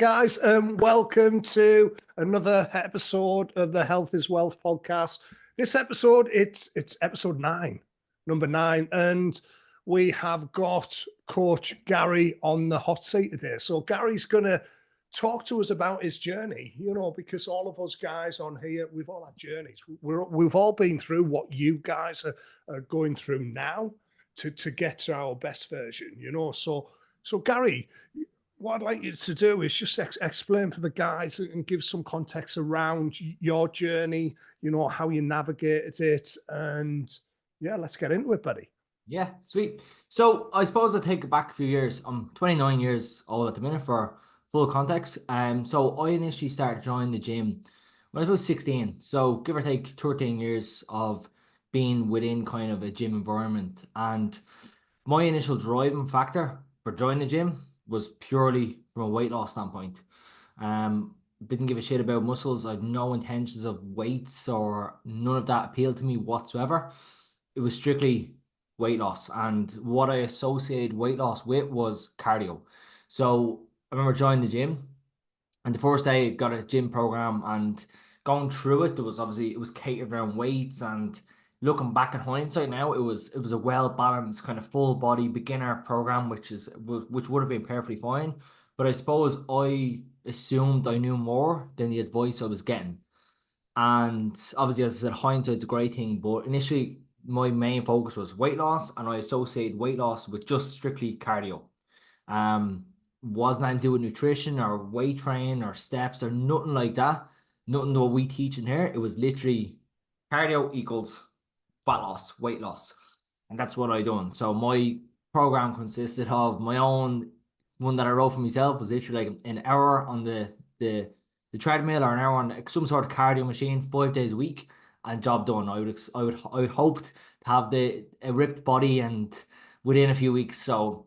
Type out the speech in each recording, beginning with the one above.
Guys, welcome to another episode of the Health is Wealth podcast. This episode, it's episode 9, number 9, and we have got Coach Gary on the hot seat today. So Gary's going to talk to us about his journey, because all of us guys on here, we've all had journeys. We've all been through what you guys are going through now to get to our best version, So Gary, what I'd like you to do is just explain for the guys and give some context around your journey, how you navigated it. And yeah, let's get into it, buddy. Yeah, sweet. So I suppose I'll take it back a few years. I'm 29 years old at the minute for full context. So I initially started joining the gym when I was 16. So give or take 13 years of being within kind of a gym environment. And my initial driving factor for joining the gym was purely from a weight loss standpoint. Didn't give a shit about muscles. I had no intentions of weights or none of that appealed to me whatsoever. It was strictly weight loss. And what I associated weight loss with was cardio. So I remember joining the gym, and the first day I got a gym program, and going through it, it was catered around weights. And looking back at hindsight now, it was a well balanced kind of full body beginner program, which would have been perfectly fine. But I suppose I assumed I knew more than the advice I was getting. And obviously, as I said, hindsight's a great thing, but initially my main focus was weight loss, and I associated weight loss with just strictly cardio. Um, wasn't anything to do with nutrition or weight training or steps or nothing like that. Nothing what we teach in here. It was literally cardio equals fat loss, weight loss. And that's what I done. So my program consisted of my own one that I wrote for myself, was literally like an hour on the treadmill or an hour on some sort of cardio machine 5 days a week, and job done. I would hoped to have a ripped body and within a few weeks. So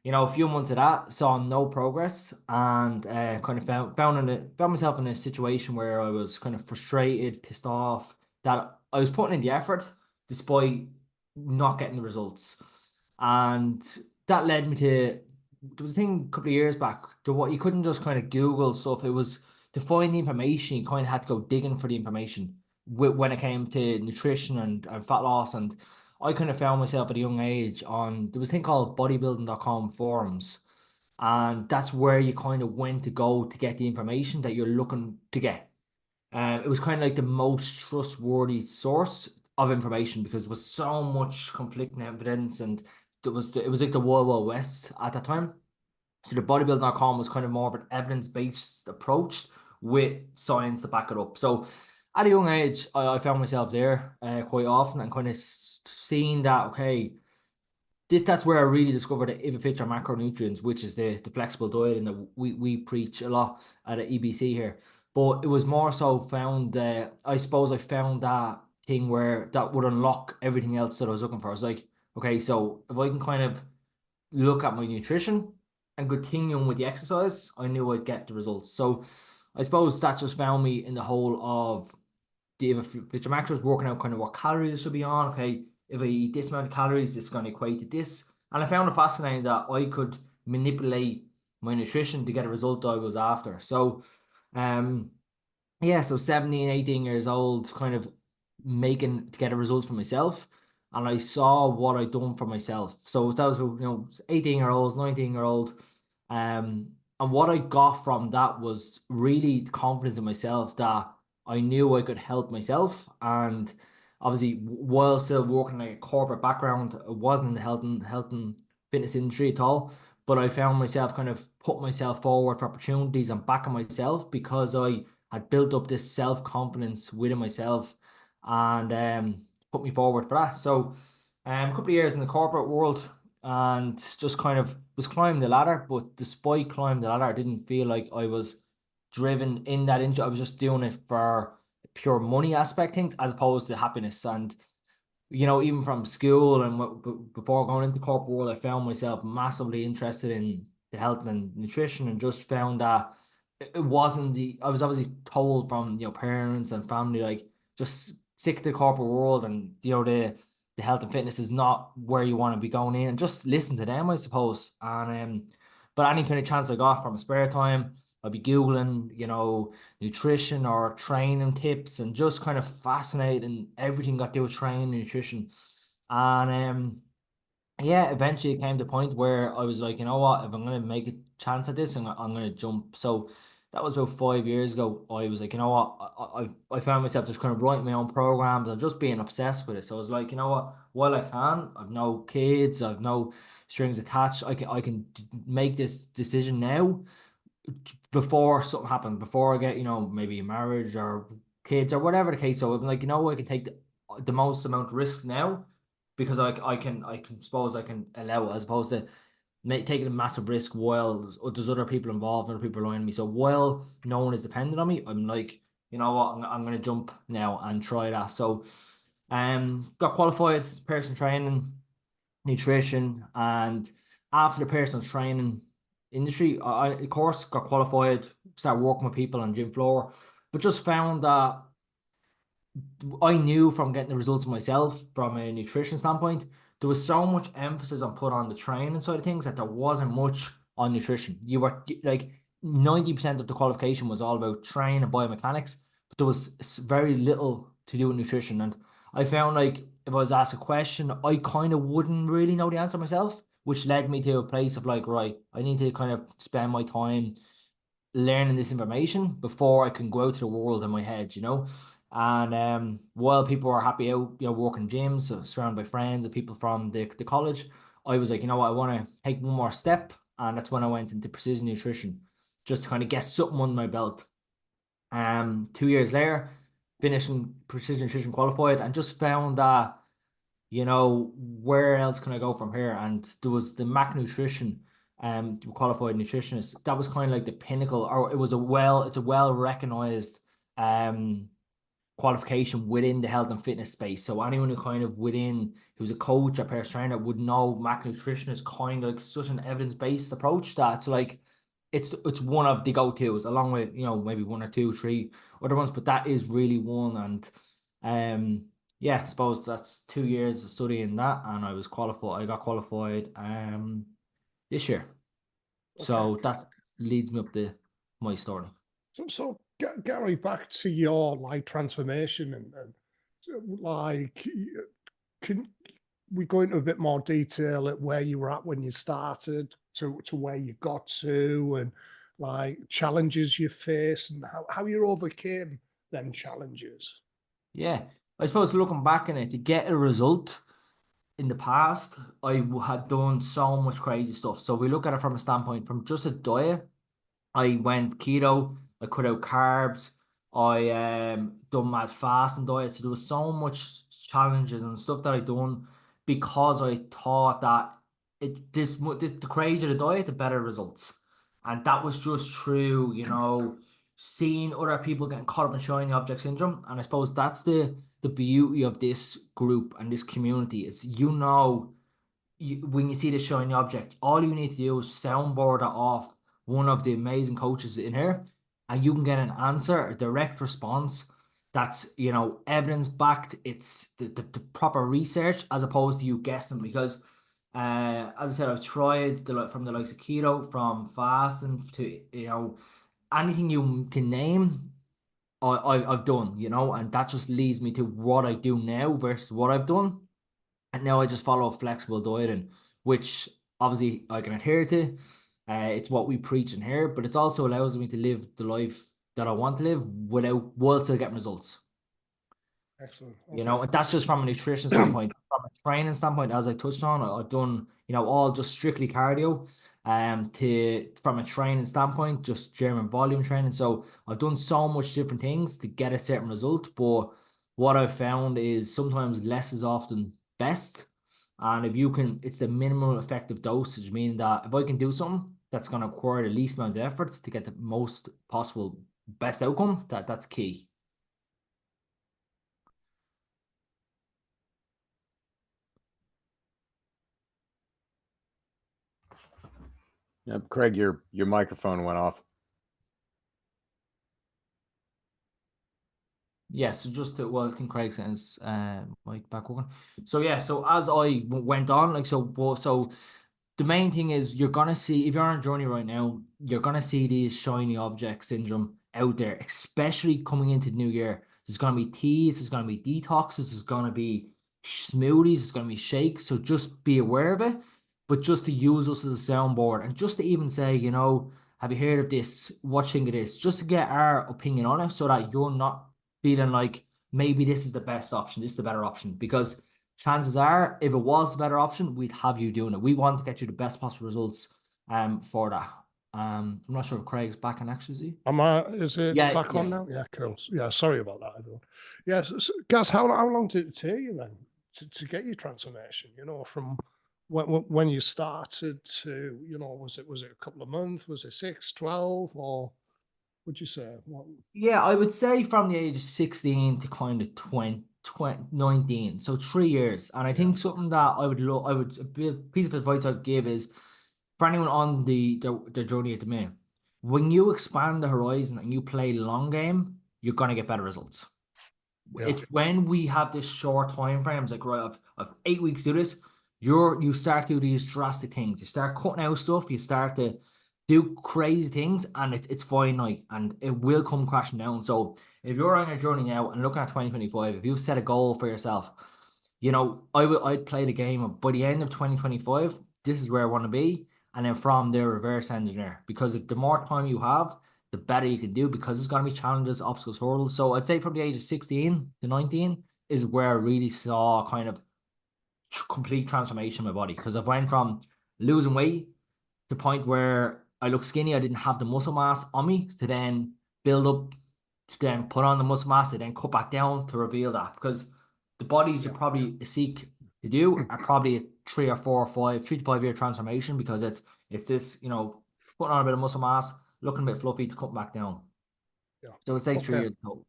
a few months of that, saw no progress, and kind of found myself in a situation where I was kind of frustrated, pissed off that I was putting in the effort despite not getting the results. And that led me to, there was a thing a couple of years back to what you couldn't just kind of Google stuff. It was to find the information, you kind of had to go digging for the information when it came to nutrition and fat loss. And I kind of found myself at a young age on, there was a thing called bodybuilding.com forums. And that's where you kind of went to go to get the information that you're looking to get. It was kind of like the most trustworthy source of information because there was so much conflicting evidence, and it was like the Wild Wild West at that time. So the bodybuilding.com was kind of more of an evidence-based approach with science to back it up. So at a young age, I found myself there quite often, and kind of seeing that, okay, that's where I really discovered the if it fits your macronutrients, which is the flexible diet, and that we preach a lot at the EBC here. But it was more so found, I suppose I found that thing where that would unlock everything else that I was looking for. I was like, okay, so if I can kind of look at my nutrition and continuing with the exercise, I knew I'd get the results. So I suppose that just found me in the whole of the if your macros, working out kind of what calories I should be on. Okay, if I eat this amount of calories, this is going to equate to this. And I found it fascinating that I could manipulate my nutrition to get a result I was after. So so 17, 18 years old, kind of making to get a result for myself. And I saw what I'd done for myself. So that was 18-year-olds, 19-year-old. And what I got from that was really confidence in myself that I knew I could help myself. And obviously, while still working in a corporate background, I wasn't in the health and fitness industry at all. But I found myself kind of put myself forward for opportunities and backing myself because I had built up this self-confidence within myself, and put me forward for that. So a couple of years in the corporate world, and just kind of was climbing the ladder. But despite climbing the ladder, I didn't feel like I was driven in that industry. I was just doing it for pure money aspect things as opposed to happiness. And even from school and before going into the corporate world, I found myself massively interested in the health and nutrition, and just found that it wasn't I was obviously told from, parents and family, like, just stick to the corporate world, and, the health and fitness is not where you want to be going in, and just listen to them, I suppose. And, but any kind of chance I got from a spare time, I'd be Googling, nutrition or training tips and just kind of fascinating everything got to do with training and nutrition. And yeah, eventually it came to a point where I was like, you know what, if I'm going to make a chance at this, I'm going to jump. So that was about 5 years ago. I was like, you know what, I found myself just kind of writing my own programs and just being obsessed with it. So I was like, you know what, while I can, I've no kids, I've no strings attached. I can make this decision now before something happens, before I get, maybe a marriage or kids or whatever the case. So I'm like, I can take the most amount of risk now because I can suppose I can allow it as opposed to taking a massive risk while there's other people involved, other people relying on me. So while no one is dependent on me, I'm like, you know what, I'm going to jump now and try that. So, got qualified personal training, nutrition, and after the personal training industry, I of course got qualified, started working with people on gym floor, but just found that I knew from getting the results myself from a nutrition standpoint, there was so much emphasis on put on the training side of things that there wasn't much on nutrition. You were like 90% of the qualification was all about training and biomechanics, but there was very little to do with nutrition. And I found like if I was asked a question, I kind of wouldn't really know the answer myself, which led me to a place of like, right, I need to kind of spend my time learning this information before I can go out to the world in my head. And while people are happy out, working gyms, so surrounded by friends and people from the college, I was like, you know what, I want to take one more step. And that's when I went into precision nutrition, just to kind of get something under my belt. 2 years later, finishing precision nutrition qualified and just found that where else can I go from here? And there was the Mac Nutrition, qualified nutritionist. That was kind of like the pinnacle, or it's a well recognized um qualification within the health and fitness space. So anyone who kind of who's a coach or personal trainer would know macronutrition is kind of like such an evidence-based approach that's like it's one of the go-tos along with maybe one or two, three other ones, but that is really one. And yeah, I suppose that's 2 years of studying that, and I got qualified this year. Okay. So that leads me up to my story. So Gary, back to your like transformation and like, can we go into a bit more detail at where you were at when you started to where you got to, and like challenges you faced and how you overcame them challenges? Yeah, I suppose looking back on it, to get a result in the past, had done so much crazy stuff. So we look at it from a standpoint from just a diet. I went keto. I cut out carbs. I done mad fasting diet. So there was so much challenges and stuff that I done because I thought that the crazier the diet, the better results. And that was just true, seeing other people getting caught up in shiny object syndrome. And I suppose that's the beauty of this group and this community is when you see the shiny object, all you need to do is soundboard it off one of the amazing coaches in here, and you can get an answer, a direct response that's evidence backed. It's the proper research as opposed to you guessing. Because as I said, I've tried from the likes of keto, from fasting to anything you can name. I've done, and that just leads me to what I do now versus what I've done. And now I just follow flexible dieting, which obviously I can adhere to. It's what we preach in here, but it also allows me to live the life that I want to live while still getting results. Excellent. And that's just from a nutrition standpoint. From a training standpoint, as I touched on, I've done, all just strictly cardio. To from a training standpoint, just German volume training. So I've done so much different things to get a certain result. But what I've found is sometimes less is often best. And if you can, it's the minimal effective dosage, meaning that if I can do something that's going to require the least amount of effort to get the most possible best outcome, that's key. Craig, your microphone went off. Yeah, so I think Craig sent his mic back on. So yeah, so as I went on, like so the main thing is you're gonna see, if you're on a journey right now, you're gonna see these shiny object syndrome out there, especially coming into the new year. There's gonna be teas, there's gonna be detoxes, there's gonna be smoothies, there's gonna be shakes. So just be aware of it, but just to use us as a soundboard and just to even say, have you heard of this? What do you think of this? Just to get our opinion on it so that you're not feeling like maybe this is the best option, this is the better option. Because chances are, if it was the better option, we'd have you doing it. We want to get you the best possible results for that. I'm not sure if Craig's back in actually, is he? Is it back on now? Yeah, cool. Yeah, sorry about that, everyone. Yeah, so, Gaz, how long did it take you then to get your transformation? From when you started to, was it a couple of months? Was it 6, 12, or would you say? What? Yeah, I would say from the age of 16 to kind of 19. So 3 years. And I think something that a piece of advice I'd give is for anyone on the journey at the minute, when you expand the horizon and you play long game, you're gonna get better results. Yeah. It's when we have this short time frames, like right of 8 weeks to do this, you start to do these drastic things. You start cutting out stuff, you start to do crazy things, and it's finite and it will come crashing down. So if you're on your journey now and looking at 2025, if you've set a goal for yourself, I'd play the game of by the end of 2025, this is where I want to be. And then from there, reverse engineer. Because the more time you have, the better you can do, because it's going to be challenges, obstacles, hurdles. So I'd say from the age of 16 to 19 is where I really saw kind of complete transformation in my body. Because I went from losing weight to the point where I look skinny, I didn't have the muscle mass on me, to then build up, to then put on the muscle mass, to then cut back down to reveal that. Because the bodies you probably seek to do are probably a 3 to 5 year transformation, because it's this, putting on a bit of muscle mass, looking a bit fluffy to cut back down. Yeah. So it's like 3 years total.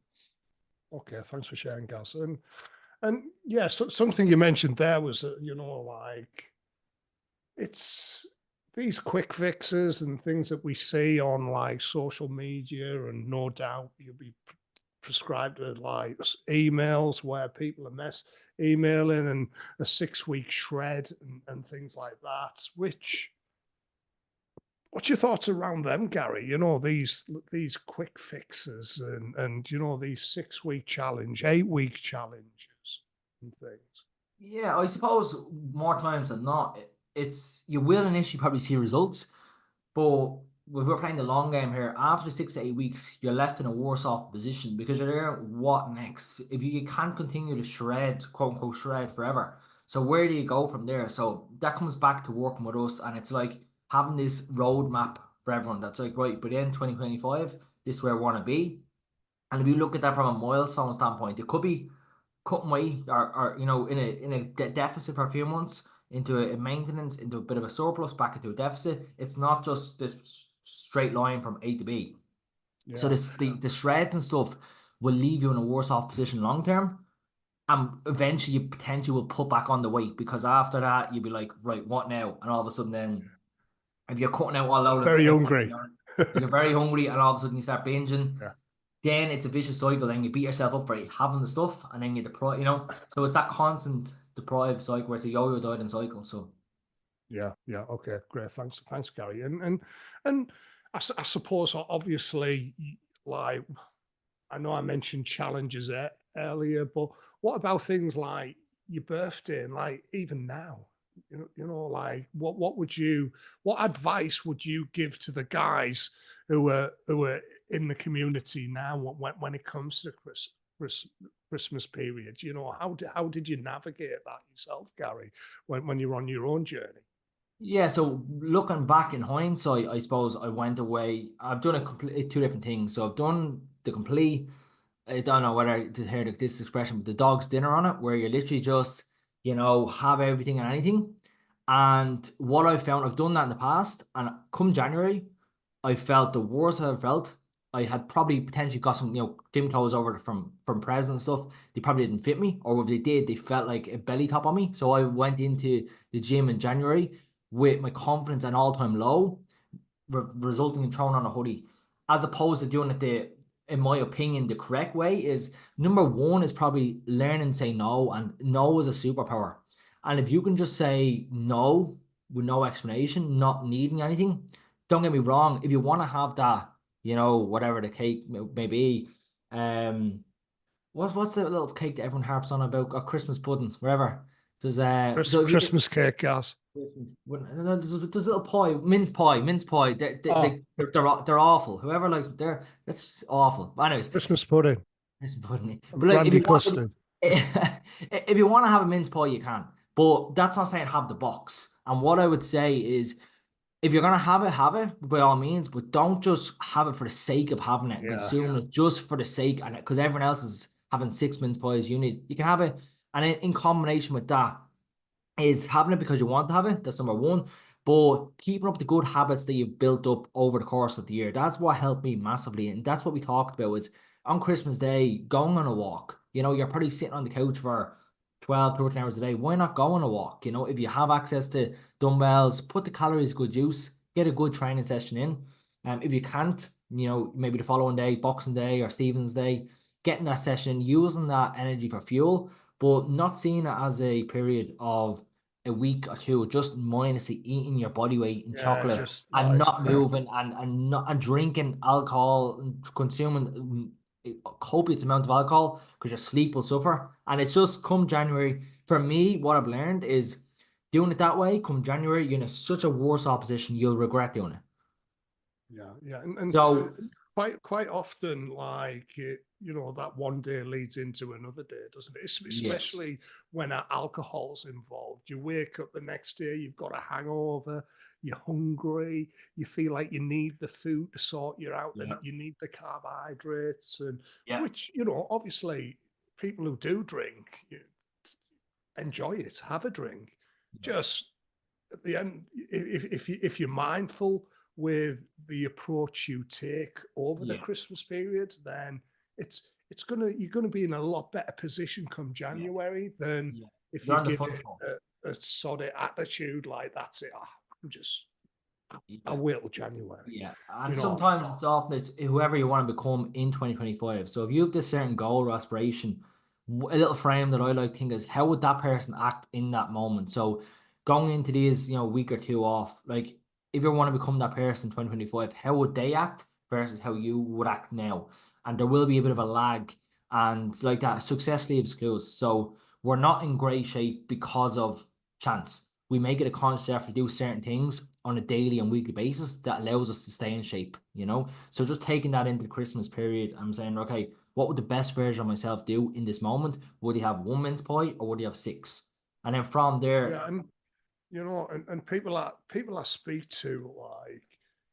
Okay, thanks for sharing, Gaz. And yeah, so something you mentioned there was, like it's these quick fixes and things that we see on like social media, and no doubt you'll be prescribed to like emails where people are emailing and a 6-week shred and things like that. What's your thoughts around them, Gary? These quick fixes and these 6-week challenge, 8-week challenges and things. Yeah, I suppose more times than not, you will initially probably see results, but if we're playing the long game here, after 6 to 8 weeks, you're left in a worse off position, because you're there, what next? If you can't continue to shred, quote unquote, shred forever. So where do you go from there? So that comes back to working with us, and it's like having this roadmap for everyone. That's like, right, by the end of 2025, this is where I want to be. And if you look at that from a milestone standpoint, it could be cutting weight, or in a deficit for a few months, into a maintenance, into a bit of a surplus, back into a deficit. It's not just this straight line from A to B. Yeah. So the shreds and stuff will leave you in a worse off position long term. And eventually you potentially will put back on the weight, because after that you'll be like, right, what now? And all of a sudden then, if you're cutting out all out, very hungry. You're very hungry, and all of a sudden you start binging. Yeah. Then it's a vicious cycle. Then you beat yourself up for having the stuff, and then you deprive, So it's that constant deprived cycle, where it's a yo-yo dieting cycle. So yeah, okay, great, thanks, Gary. And I suppose, obviously, like, I know I mentioned challenges earlier, but what about things like your birthday, and like even now? Like what advice would you give to the guys who are in the community now when it comes to Christmas period? How did you navigate that yourself, Gary, when you're on your own journey? Yeah, so looking back in hindsight, I suppose I went away. I've done two different things. So I've done the complete, I don't know whether to hear this expression, but the dog's dinner on it, where you literally just, have everything and anything. And what I found, I've done that in the past, and come January, I felt the worst I've felt. I had probably potentially got some, gym clothes over from presents and stuff. They probably didn't fit me, or if they did, they felt like a belly top on me. So I went into the gym in January with my confidence at an all-time low, resulting in throwing on a hoodie, as opposed to doing it in my opinion, the correct way. Is number one is probably learning to say no, and no is a superpower. And if you can just say no with no explanation, not needing anything. Don't get me wrong. If you want to have that, whatever the cake may be, what's the little cake that everyone harps on about? Or Christmas pudding, wherever. There's so if you Christmas cake, guys. no, there's a little pie, mince pie. They're awful. Whoever likes that's awful. But anyways, Christmas pudding. Christmas pudding. But Brandy custard. If you want to have a mince pie, you can. But that's not saying have the box. And what I would say is, if you're gonna have it by all means, but don't just have it for the sake of having it and consuming it just for the sake, and because everyone else is having 6 mince pies, you can have it, and in combination with that is having it because you want to have it. That's number one. But keeping up the good habits that you've built up over the course of the year, that's what helped me massively, and that's what we talked about. Is on Christmas Day going on a walk. You're probably sitting on the couch for 12, 13 hours a day. Why not go on a walk? If you have access to dumbbells, put the calories good use, get a good training session in. If you can't, maybe the following day, Boxing Day or Stephen's Day, getting that session, using that energy for fuel, but not seeing it as a period of a week or two, just mindlessly eating your body weight in chocolate and not moving and drinking alcohol and consuming copious amount of alcohol because your sleep will suffer. And it's just come January. For me, what I've learned is doing it that way, come January, you're in such a worse opposition, you'll regret doing it. Yeah. And so quite often, like, that one day leads into another day, doesn't it? Especially when alcohol's involved. You wake up the next day, you've got a hangover, you're hungry, you feel like you need the food to sort you out, and you need the carbohydrates, and which, obviously people who do drink enjoy it, have a drink. Just at the end, if you're mindful with the approach you take over the Christmas period, then you're gonna be in a lot better position come January than if you give it a soddy attitude like that's it. I will January. Yeah, and sometimes it's whoever you want to become in 2025. So if you have this certain goal or aspiration, a little frame that I like to think is how would that person act in that moment. So going into these, week or two off, like if you want to become that person in 2025, how would they act versus how you would act now? And there will be a bit of a lag, and like that, success leaves clues. So we're not in great shape because of chance. We make it a conscious effort to do certain things on a daily and weekly basis that allows us to stay in shape, So just taking that into the Christmas period, I'm saying, okay, what would the best version of myself do in this moment? Would he have 1 mince pie or would he have 6? And then from there, and people I speak to, like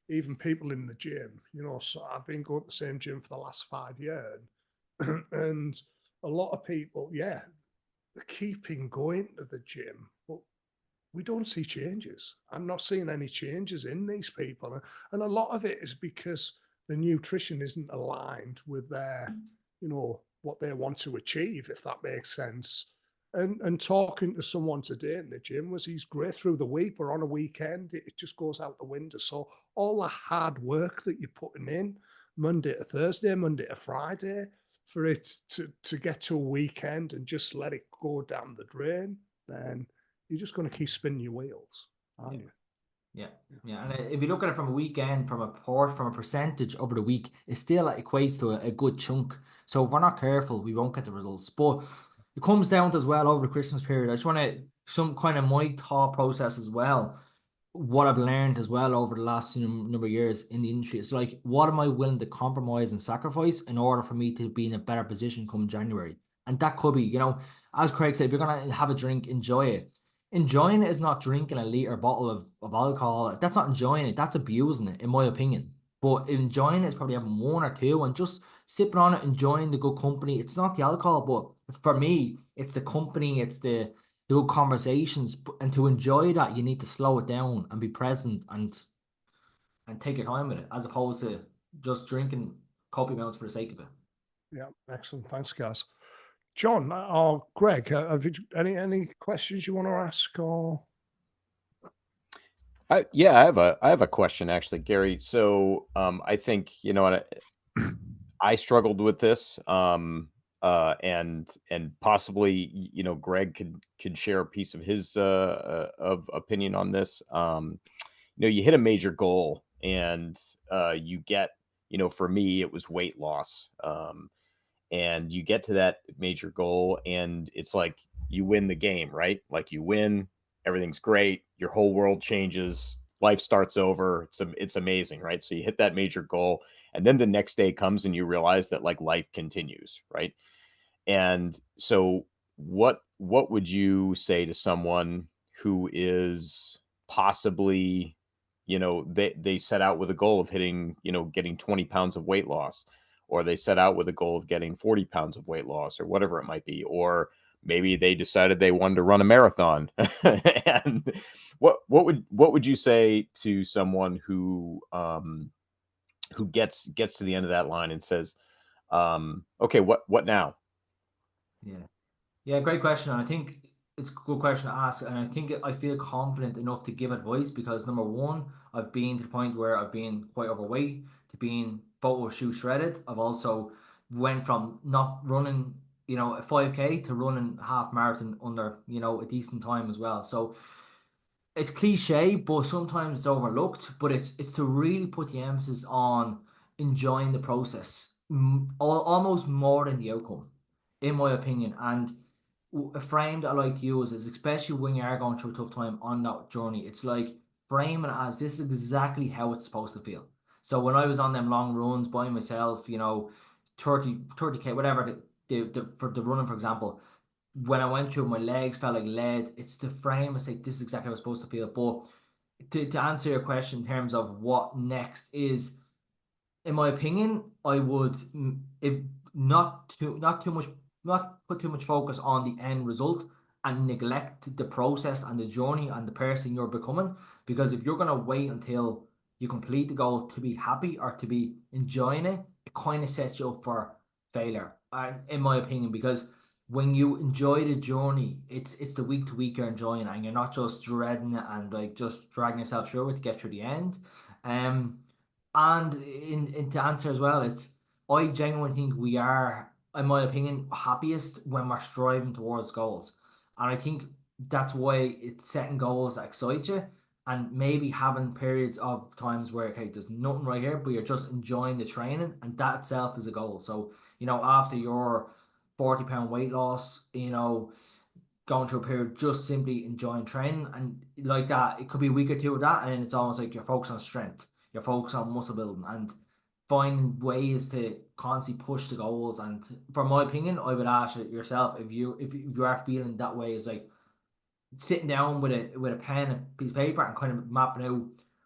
even people in the gym, so I've been going to the same gym for the last 5 years, and a lot of people, they're keeping going to the gym, but we don't see changes. I'm not seeing any changes in these people, and a lot of it is because the nutrition isn't aligned with their, what they want to achieve, if that makes sense. And talking to someone today in the gym he's great through the week, but on a weekend it just goes out the window. So all the hard work that you're putting in Monday to Thursday, Monday to Friday, for it to get to a weekend and just let it go down the drain, then you're just going to keep spinning your wheels, aren't you? Yeah. And if you look at it from a weekend, from a percentage over the week, it still equates to a good chunk. So if we're not careful, we won't get the results. But it comes down to as well over the Christmas period. I just want to some kind of my thought process as well. What I've learned as well over the last number of years in the industry. It's like, what am I willing to compromise and sacrifice in order for me to be in a better position come January? And that could be, as Craig said, if you're going to have a drink, enjoy it. Enjoying it is not drinking a liter bottle of alcohol. That's not enjoying it. That's abusing it, in my opinion. But enjoying it is probably having 1 or 2 and just sipping on it, enjoying the good company. It's not the alcohol, but for me, it's the company, it's the good conversations. And to enjoy that, you need to slow it down and be present and take your time with it, as opposed to just drinking copious amounts for the sake of it. Yeah, excellent. Thanks, guys. John or Greg, have you any questions you want to ask? Or I have a question actually, Gary. So I think I struggled with this and possibly, you know, Greg could share a piece of his of opinion on this. You know, you hit a major goal, and you get, you know, for me, it was weight loss. And you get to that major goal, and it's like you win the game, right? Like you win, everything's great, your whole world changes, life starts over. It's amazing, right? So you hit that major goal, and then the next day comes and you realize that like life continues, right? And so what would you say to someone who is possibly, you know, they set out with a goal of hitting, you know, getting 20 pounds of weight loss, or they set out with a goal of getting 40 pounds of weight loss, or whatever it might be, or maybe they decided they wanted to run a marathon. And what would you say to someone who gets to the end of that line and says, okay, what now? Yeah. Yeah, great question. And I think it's a good question to ask. And I think I feel confident enough to give advice because number one, I've been to the point where I've been quite overweight to being photo shoe shredded. I've also went from not running, a 5K to running half marathon under, a decent time as well. So it's cliche, but sometimes it's overlooked. But it's to really put the emphasis on enjoying the process, almost more than the outcome, in my opinion. And a frame that I like to use is, especially when you are going through a tough time on that journey, it's like framing it as this is exactly how it's supposed to feel. So when I was on them long runs by myself, 30K, whatever, for the running, for example, when I went through, my legs felt like lead. It's the frame. It's like, this is exactly how it's supposed to feel. But to answer your question in terms of what next is, in my opinion, I would, if not too much, not put too much focus on the end result and neglect the process and the journey and the person you're becoming. Because if you're gonna wait until you complete the goal to be happy or to be enjoying it, it kind of sets you up for failure, in my opinion. Because when you enjoy the journey, it's the week to week you're enjoying it, and you're not just dreading it and like just dragging yourself through it to get through the end. Um, and in to answer as well, I genuinely think we are, in my opinion, happiest when we're striving towards goals. And I think that's why it's setting goals that excite you and maybe having periods of times where, okay, there's nothing right here, but you're just enjoying the training, and that itself is a goal. So, after your 40-pound weight loss, going through a period just simply enjoying training and like that, it could be a week or two of that, and then it's almost like you're focused on strength, you're focused on muscle building and finding ways to constantly push the goals. And for my opinion, I would ask yourself, if you are feeling that way, is like sitting down with a pen and piece of paper and kind of mapping out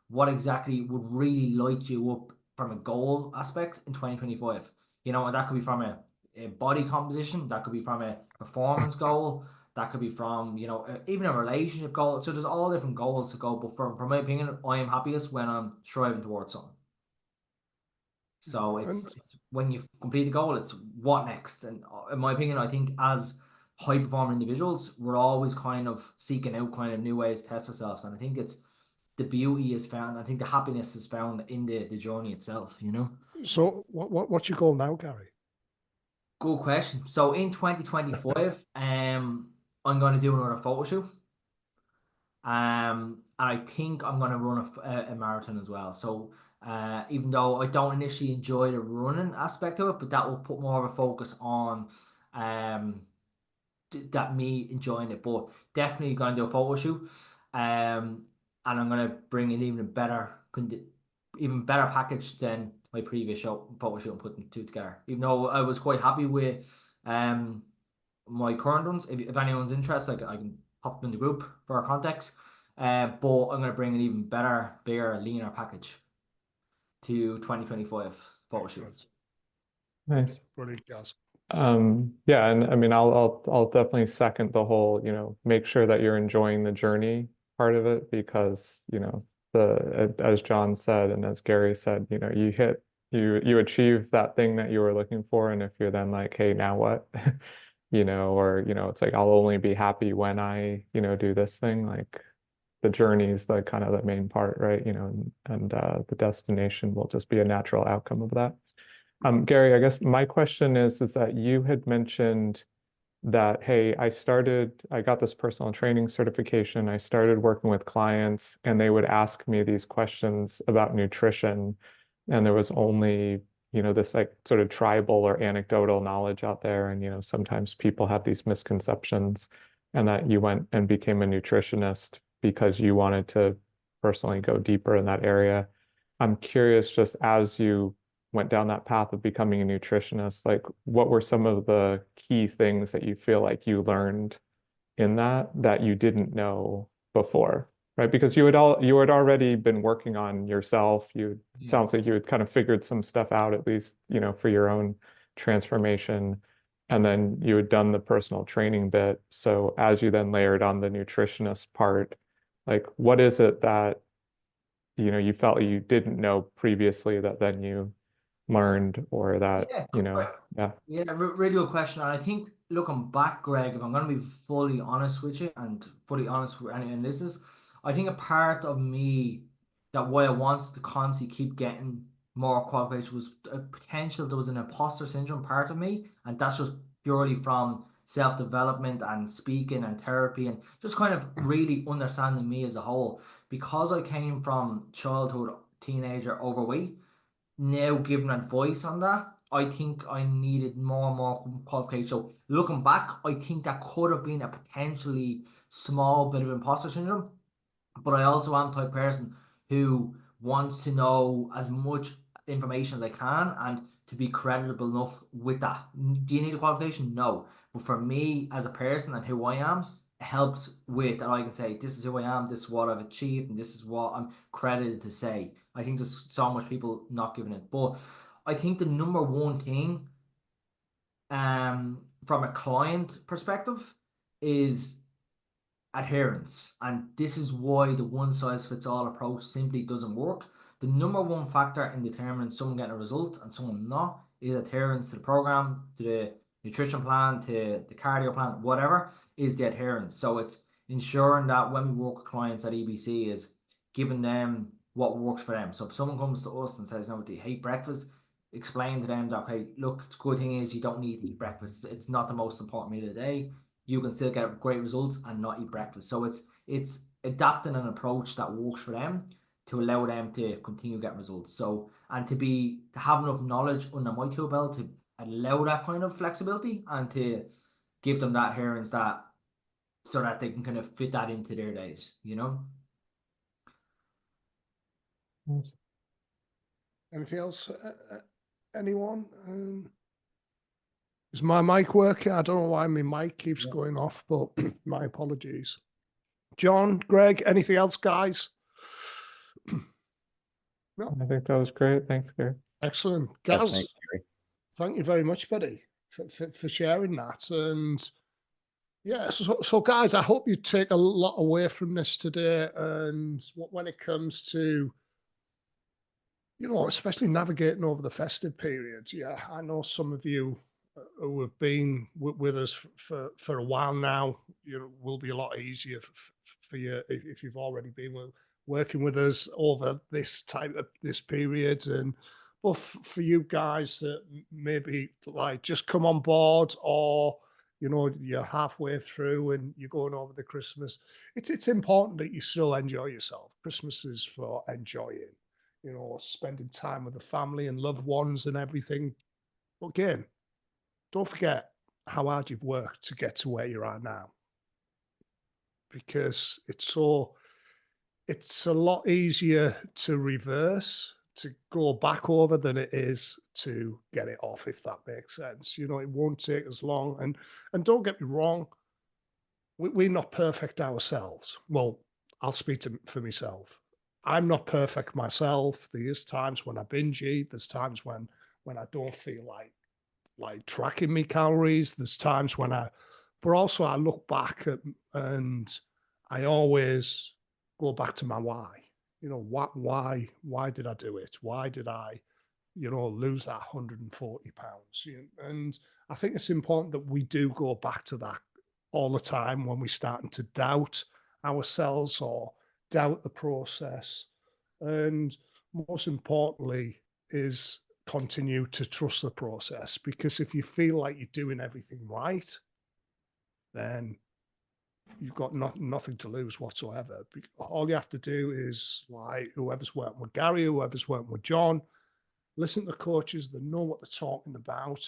what exactly would really light you up from a goal aspect in 2025. And that could be from a body composition, that could be from a performance goal, that could be from, even a relationship goal. So there's all different goals to go. But from my opinion, I am happiest when I'm striving towards something. So And it's when you complete the goal, it's what next. And in my opinion, I think as high performing individuals, we're always kind of seeking out kind of new ways to test ourselves. And I think it's the beauty is found. I think the happiness is found in the journey itself, so what's your goal now, Gary? Good question. So in 2025, I'm going to do another photo shoot. And I think I'm going to run a marathon as well. So even though I don't initially enjoy the running aspect of it, but that will put more of a focus on that me enjoying it. But definitely going to do a photo shoot. And I'm going to bring an even better package than my previous photo shoot and put them two together. Even though I was quite happy with my current ones. If anyone's interested, I can pop them in the group for our context. But I'm going to bring an even better, bigger, leaner package to 2025 photo shoot. Nice. Brilliant, guys. Yeah, and I mean, I'll definitely second the whole, make sure that you're enjoying the journey part of it, because, as John said, and as Gary said, you achieve that thing that you were looking for. And if you're then like, hey, now what? Or, it's like, I'll only be happy when I, do this thing, like the journey is the kind of the main part, right? And the destination will just be a natural outcome of that. Gary, I guess my question is that you had mentioned that, hey, I got this personal training certification. I started working with clients and they would ask me these questions about nutrition. And there was only, this like sort of tribal or anecdotal knowledge out there. And, sometimes people have these misconceptions, and that you went and became a nutritionist because you wanted to personally go deeper in that area. I'm curious, just as you went down that path of becoming a nutritionist, like what were some of the key things that you feel like you learned in that you didn't know before, right? Because you had already been working on yourself. Sounds like you had kind of figured some stuff out, at least, for your own transformation. And then you had done the personal training bit. So as you then layered on the nutritionist part, like what is it that, you felt you didn't know previously that then you learned, or that, really good question. And I think looking back, Greg, if I'm going to be fully honest with you and fully honest with any listeners, I think a part of me that why I wanted to constantly keep getting more qualifications was a potential. There was an imposter syndrome part of me, and that's just purely from self-development and speaking and therapy and just kind of really understanding me as a whole. Because I came from childhood, teenager, overweight, now giving advice on that, I think I needed more and more qualification. So looking back, I think that could have been a potentially small bit of imposter syndrome. But I also am the type of person who wants to know as much information as I can and to be credible enough with that. Do you need a qualification? No. But for me as a person and who I am, it helps with that I can say, this is who I am, this is what I've achieved, and this is what I'm credited to say. I think there's so much people not giving it. But I think the number one thing from a client perspective is adherence. And this is why the one size fits all approach simply doesn't work. The number one factor in determining someone getting a result and someone not is adherence to the program, to the nutrition plan, to the cardio plan, whatever is the adherence. So it's ensuring that when we work with clients at EBC is giving them what works for them. So if someone comes to us and says, no, do you hate breakfast? Explain to them that, okay, look, the good thing is you don't need to eat breakfast. It's not the most important meal of the day. You can still get great results and not eat breakfast. So it's adapting an approach that works for them to allow them to continue getting results. So, and to have enough knowledge under my tool belt to allow that kind of flexibility and to give them that adherence that so that they can kind of fit that into their days, Anything else? Anyone? Is my mic working? I don't know why my mic keeps going off, but my apologies. John, Greg, anything else, guys? No. I think that was great. Thanks, Gary. Excellent. Gaz, thank you very much, buddy, for sharing that. And yeah, so guys, I hope you take a lot away from this today. And when it comes to, especially navigating over the festive periods, yeah, I know some of you who have been with us for a while now, will be a lot easier for you if you've already been working with us over this period. But for you guys that maybe like just come on board, or you're halfway through and you're going over the Christmas, it's important that you still enjoy yourself. Christmas is for enjoying, spending time with the family and loved ones and everything. But again, don't forget how hard you've worked to get to where you are now, because it's a lot easier to reverse, to go back over, than it is to get it off, if that makes sense. It won't take as long. And don't get me wrong, we're not perfect ourselves. Well, I'll speak for myself. I'm not perfect myself. There's times when I binge eat. There's times when I don't feel like tracking me calories. There's times when but also I look back and I always go back to my why. Why did I do it? Why did I, lose that 140 pounds? And I think it's important that we do go back to that all the time when we're starting to doubt ourselves or doubt the process. And most importantly is continue to trust the process, because if you feel like you're doing everything right, then you've got nothing to lose whatsoever. All you have to do is, like, whoever's working with Gary, whoever's working with John, listen to the coaches that know what they're talking about.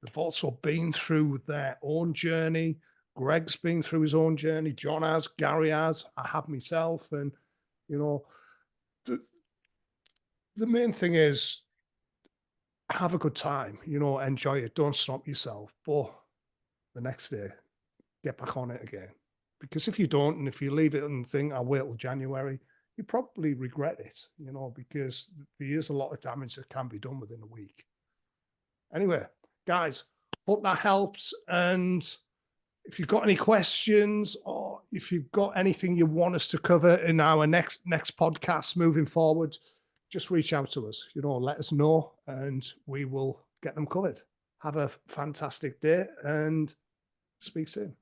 They've also been through their own journey. Greg's been through his own journey. John has, Gary has, I have myself. And, the main thing is have a good time, enjoy it. Don't stop yourself. But the next day, get back on it again. Because if you don't, and if you leave it and think, I'll wait till January, you probably regret it, because there is a lot of damage that can be done within a week. Anyway, guys, hope that helps. And if you've got any questions, or if you've got anything you want us to cover in our next podcast moving forward, just reach out to us, let us know, and we will get them covered. Have a fantastic day and speak soon.